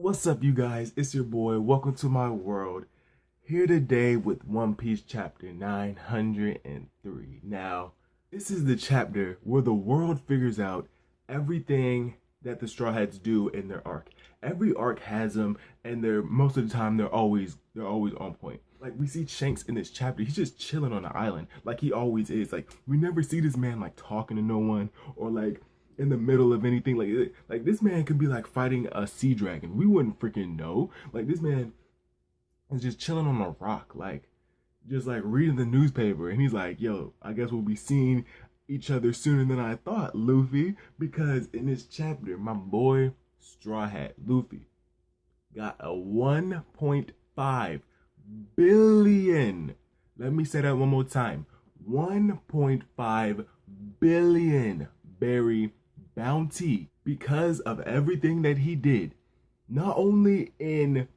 What's up, you guys? It's your boy. Welcome to my world. Here today with One Piece chapter 903. Now, this is the chapter where the world figures out everything that the Straw Hats do in their arc. Every arc has them, and they're most of the time they're always on point. Like, we see Shanks in this chapter, he's just chilling on the island like he always is. Like, we never see this man like talking to no one or like in the middle of anything. Like this man could be like fighting a sea dragon. We wouldn't freaking know. Like, this man is just chilling on a rock, like just like reading the newspaper, and he's like, yo, I guess we'll be seeing each other sooner than I thought, Luffy. Because in this chapter, my boy Straw Hat Luffy got a 1.5 billion. Let me say that one more time. 1.5 billion berry bounty because of everything that he did, not only in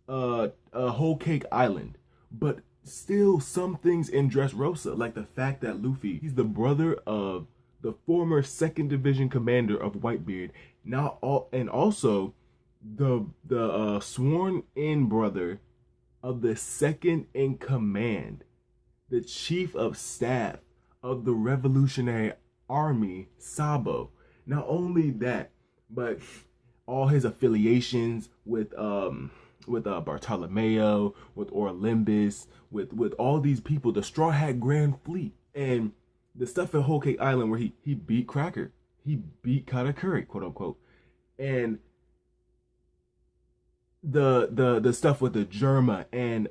Whole Cake Island, but still some things in Dressrosa, like the fact that Luffy, he's the brother of the former 2nd Division commander of Whitebeard, and also the sworn in brother of the second in command, the chief of staff of the Revolutionary Army, Sabo. Not only that, but all his affiliations with Bartolomeo, with Orlimbus, with all these people, the Straw Hat Grand Fleet, and the stuff at Whole Cake Island where he beat Cracker, he beat Katakuri, quote unquote, and the stuff with the Germa and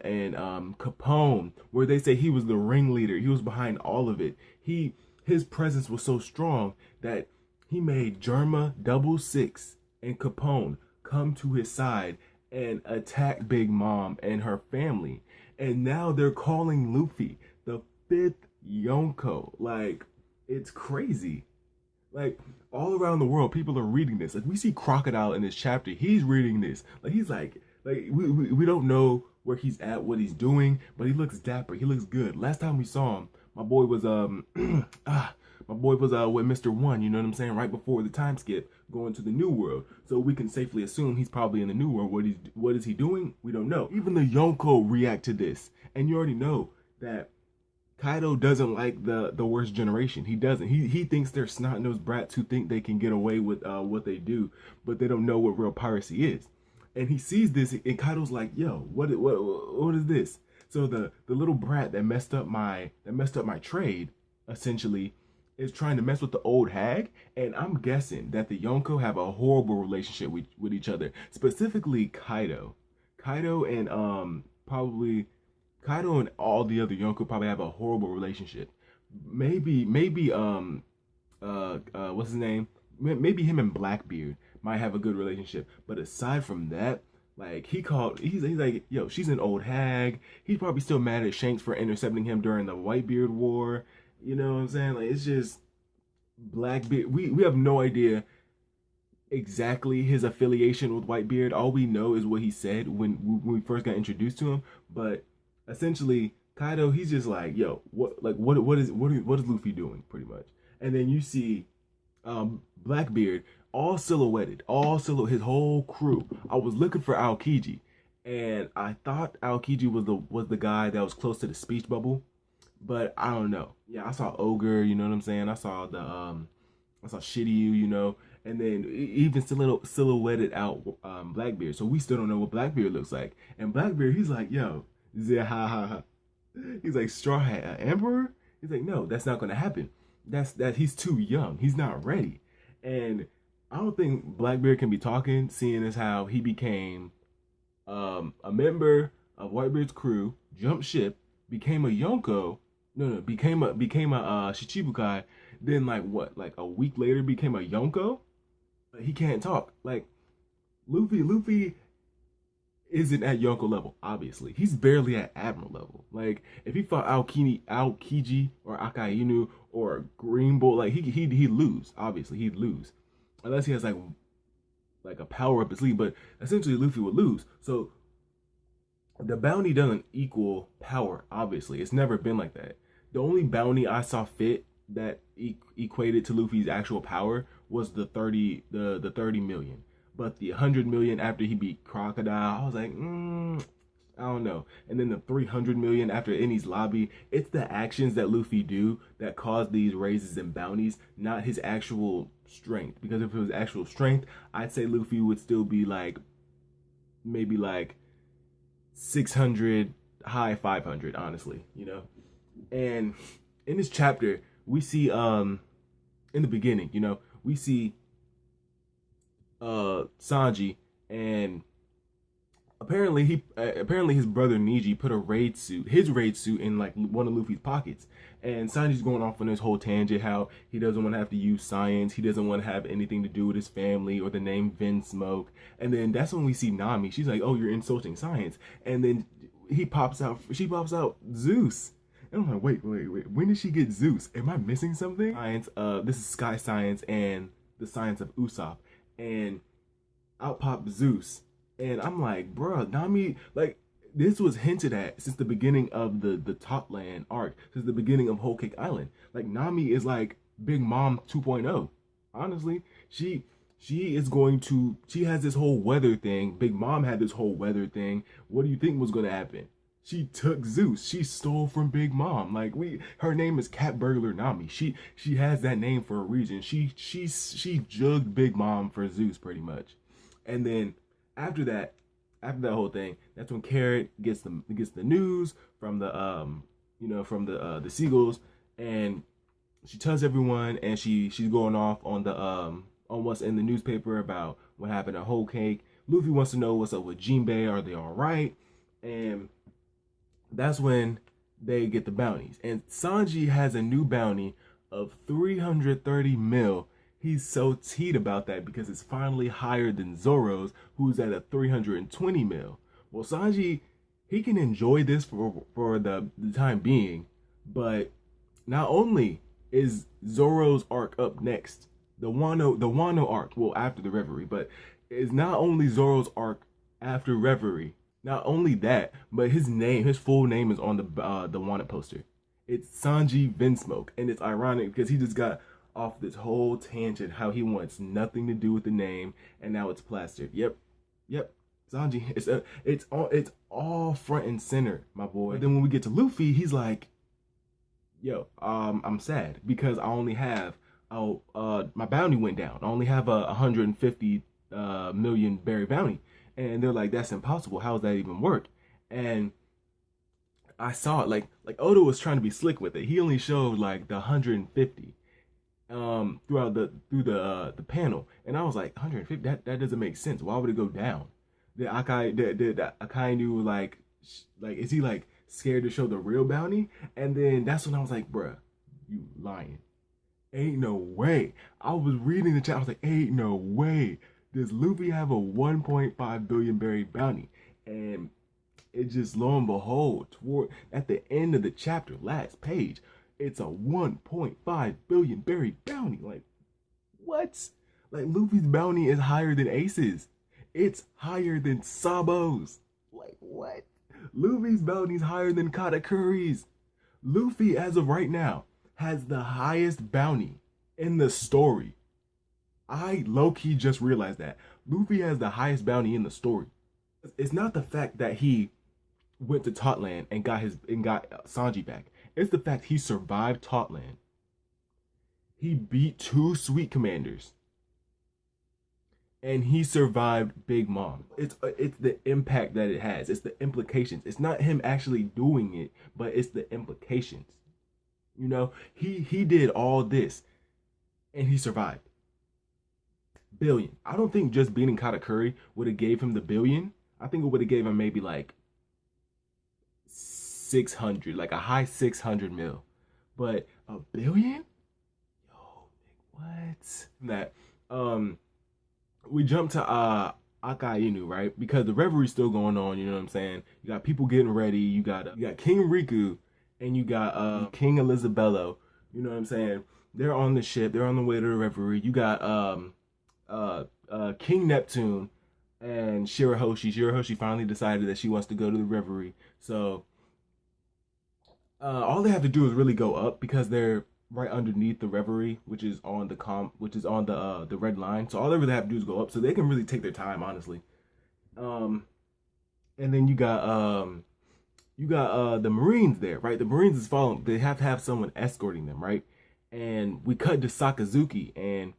Capone, where they say he was the ringleader, he was behind all of it. His presence was so strong that he made Germa, Double Six, and Capone come to his side and attack Big Mom and her family. And now they're calling Luffy the 5th Yonko. Like, it's crazy. Like, all around the world, people are reading this. Like, we see Crocodile in this chapter. He's reading this. Like, he's like we don't know where he's at, what he's doing, but he looks dapper. He looks good. Last time we saw him, my boy was with Mr. One, you know what I'm saying? Right before the time skip, going to the New World. So we can safely assume he's probably in the New World. What is he doing? We don't know. Even the Yonko react to this. And you already know that Kaido doesn't like the worst generation. He doesn't. He thinks they're snot-nosed brats who think they can get away with what they do, but they don't know what real piracy is. And he sees this, and Kaido's like, yo, what is this? So the little brat that messed up my trade, essentially, is trying to mess with the old hag. And I'm guessing that the Yonko have a horrible relationship with each other. Specifically Kaido. Kaido and all the other Yonko probably have a horrible relationship. Maybe what's his name? Maybe him and Blackbeard might have a good relationship. But aside from that, like, he's like, yo, she's an old hag. He's probably still mad at Shanks for intercepting him during the Whitebeard War. You know what I'm saying? Like, it's just Blackbeard. We have no idea exactly his affiliation with Whitebeard. All we know is what he said when we first got introduced to him. But essentially, Kaido, he's just like, yo, what is Luffy doing, pretty much? And then you see Blackbeard all silhouetted, his whole crew. I was looking for Aokiji, and I thought Aokiji was the guy that was close to the speech bubble, but I don't know. Yeah, I saw Ogre, you know what I'm saying? I saw Shiryu, you know, and then even silhouetted out Blackbeard. So we still don't know what Blackbeard looks like. And Blackbeard, he's like, yo, he's like, Straw Hat Emperor? He's like, no, that's not gonna happen. That he's too young. He's not ready. And I don't think Blackbeard can be talking, seeing as how he became a member of Whitebeard's crew, jumped ship, became a Yonko. Became a Shichibukai. Then like a week later became a Yonko. He can't talk. Like, Luffy isn't at Yonko level, obviously. He's barely at Admiral level. Like, if he fought Aokiji or Akainu or Green Bull, like, he'd lose. Obviously, he'd lose. Unless he has like a power up his sleeve, but essentially Luffy would lose. So the bounty doesn't equal power, obviously. It's never been like that. The only bounty I saw fit that equated to Luffy's actual power was the 30 million. but the 100 million after he beat Crocodile, I was like, I don't know. And then the 300 million after Enies Lobby, it's the actions that Luffy do that cause these raises and bounties, not his actual strength. Because if it was actual strength, I'd say Luffy would still be like, maybe like 600, high 500, honestly, you know? And in this chapter, we see, in the beginning, you know, we see Sanji, and apparently his brother Niji put his raid suit in like one of Luffy's pockets, and Sanji's going off on this whole tangent how he doesn't want to have to use science, he doesn't want to have anything to do with his family or the name Vinsmoke. And then that's when we see Nami. She's like, "Oh, you're insulting science," and then she pops out Zeus. And I'm like, wait, when did she get Zeus? Am I missing something? Science, this is Sky Science and the science of Usopp, and out popped Zeus. And I'm like, bruh, Nami, like, this was hinted at since the beginning of the Topland arc, since the beginning of Whole Cake Island. Like, Nami is like Big Mom 2.0. Honestly, she has this whole weather thing. Big Mom had this whole weather thing. What do you think was going to happen? She took Zeus. She stole from Big Mom. Like, her name is Cat Burglar Nami. She has that name for a reason. She jugged Big Mom for Zeus pretty much. And then after that whole thing, that's when Carrot gets the news from the seagulls, and she tells everyone, and she's going off on what's in the newspaper about what happened at Whole Cake. Luffy wants to know what's up with Jinbei. Are they all right? And that's when they get the bounties. And Sanji has a new bounty of 330 mil. He's so teed about that because it's finally higher than Zoro's, who's at a 320 mil. Well, Sanji, he can enjoy this for the time being, but not only is Zoro's arc up next, the Wano arc, well, after the Reverie, but it's not only Zoro's arc after Reverie. Not only that, but his full name is on the wanted poster. It's Sanji Vinsmoke, and it's ironic because he just got off this whole tangent how he wants nothing to do with the name, and now it's plastered. Yep, Sanji. It's all front and center, my boy. But then when we get to Luffy, he's like, "Yo, I'm sad because I only have my bounty went down. I only have a 150 million berry bounty." And they're like, "That's impossible. How does that even work?" And I saw it like Oda was trying to be slick with it. He only showed like the 150 through the panel, and I was like, 150. That doesn't make sense. Why would it go down? The Akainu like is he like scared to show the real bounty? And then that's when I was like, bruh, you lying. Ain't no way. I was reading the chat. I was like, ain't no way. Does Luffy have a 1.5 billion berry bounty? And it just, lo and behold, at the end of the chapter, last page, it's a 1.5 billion berry bounty. Like, what? Like, Luffy's bounty is higher than Ace's. It's higher than Sabo's. Like, what? Luffy's bounty is higher than Katakuri's. Luffy, as of right now, has the highest bounty in the story. I low-key just realized that. Luffy has the highest bounty in the story. It's not the fact that he went to Totland and got Sanji back. It's the fact he survived Totland. He beat 2 Sweet Commanders. And he survived Big Mom. It's the impact that it has. It's the implications. It's not him actually doing it, but it's the implications. You know, he did all this and he survived. Billion. I don't think just beating Katakuri would have gave him the billion. I think it would have gave him maybe like 600, like a high 600 mil. But a billion? Yo, what? That we jump to Akainu, right? Because the revelry's still going on, you know what I'm saying? You got people getting ready, you got King Riku, and you got King Elizabello, you know what I'm saying? They're on the ship, they're on the way to the revelry. You got King Neptune and Shirahoshi. Shirahoshi finally decided that she wants to go to the revelry. So all they have to do is really go up because they're right underneath the Reverie, which is on the red line. So all they really have to do is go up, so they can really take their time, honestly. Um, and then you got the Marines there, right? The Marines is following. They have to have someone escorting them, right? And we cut to Sakazuki, and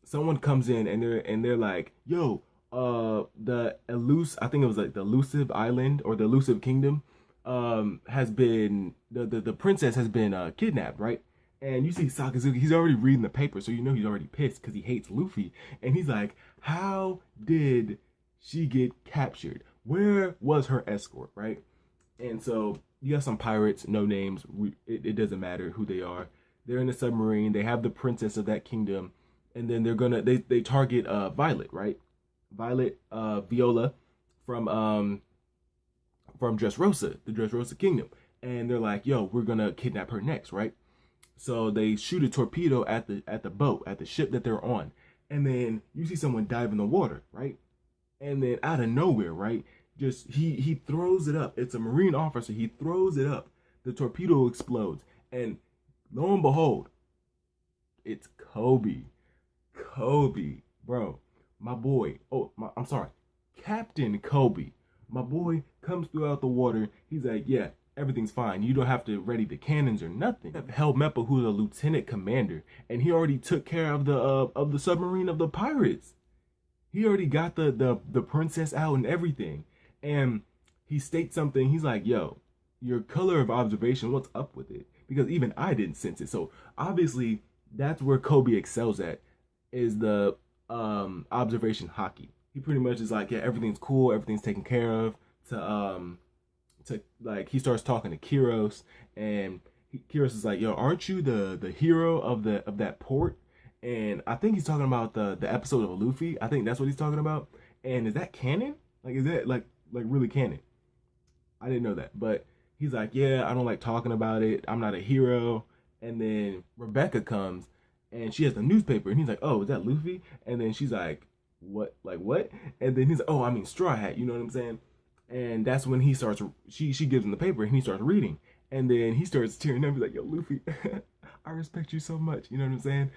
someone comes in, and they're like, "Yo, the I think it was like the elusive island or the elusive kingdom, has been the princess has been kidnapped, right?" And you see Sakazuki, he's already reading the paper, so you know he's already pissed because he hates Luffy, and he's like, "How did she get captured? Where was her escort, right?" And so you got some pirates, no names. It doesn't matter who they are. They're in a submarine. They have the princess of that kingdom, and then they target Violet, right? Violet, Viola from Dressrosa, the Dressrosa Kingdom, and they're like, "Yo, we're gonna kidnap her next, right?" So they shoot a torpedo at the boat, at the ship that they're on, and then you see someone dive in the water, right? And then out of nowhere, right? Just he throws it up. It's a Marine officer. He throws it up. The torpedo explodes, and lo and behold, it's Kobe. Kobe, bro, my boy. Oh, I'm sorry, Captain Kobe. My boy comes through out the water. He's like, "Yeah, everything's fine. You don't have to ready the cannons or nothing." Helmeppa, who's a lieutenant commander, and he already took care of the submarine of the pirates. He already got the princess out and everything. And he states something. He's like, "Yo, your color of observation, what's up with it?" Because even I didn't sense it. So obviously that's where Kobe excels at, is the observation hockey. He pretty much is like, "Yeah, everything's cool, everything's taken care of." To like, he starts talking to Kiros, and Kiros is like, "Yo, aren't you the hero of that port?" And I think he's talking about the episode of Luffy. I think that's what he's talking about. And is that canon? Like, is that like really canon? I didn't know that. But he's like, "Yeah, I don't like talking about it. I'm not a hero." And then Rebecca comes, and she has the newspaper, and he's like, "Oh, is that Luffy?" And then she's like, "What? Like what?" And then he's like, "Oh, I mean Straw Hat." You know what I'm saying? And that's when he starts. She gives him the paper, and he starts reading. And then he starts tearing up. He's like, "Yo, Luffy, I respect you so much." You know what I'm saying?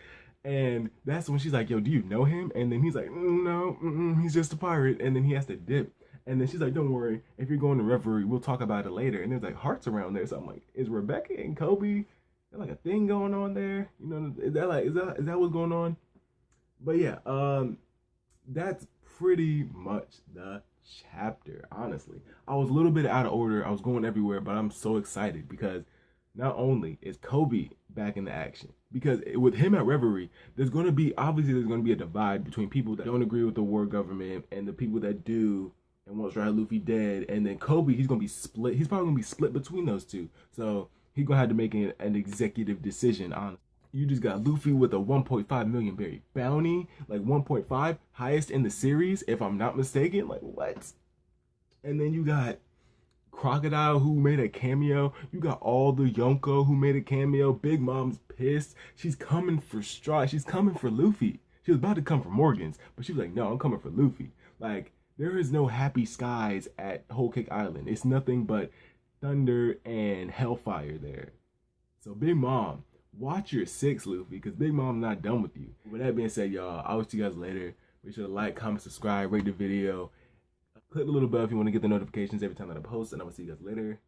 And that's when she's like, "Yo, do you know him?" And then he's like, "No, he's just a pirate." And then he has to dip. And then she's like, "Don't worry, if you're going to Reverie, we'll talk about it later." And there's like hearts around there. So I'm like, is Rebecca and Kobe, there like a thing going on there? You know, is that what's going on? But yeah, that's pretty much the chapter. Honestly, I was a little bit out of order. I was going everywhere, but I'm so excited because not only is Kobe back in the action, because with him at Reverie, there's going to be a divide between people that don't agree with the war government and the people that do and want Dry Luffy dead. And then Kobe, he's going to be split. He's probably going to be split between those two. So he's going to have to make an executive decision on. You just got Luffy with a 1.5 million berry bounty, like 1.5, highest in the series, if I'm not mistaken. Like, what? And then you got Crocodile, who made a cameo. You got all the Yonko who made a cameo. Big Mom's pissed. She's coming for Straw. She's coming for Luffy. She was about to come for Morgan's, but she was like, "No, I'm coming for Luffy." Like, there is no happy skies at Whole Cake Island. It's nothing but thunder and hellfire there. So Big Mom, watch your six, Luffy, because Big Mom's not done with you. With that being said, y'all, I'll see you guys later. Make sure to like, comment, subscribe, rate the video. Click the little bell if you want to get the notifications every time that I post, and I will see you guys later.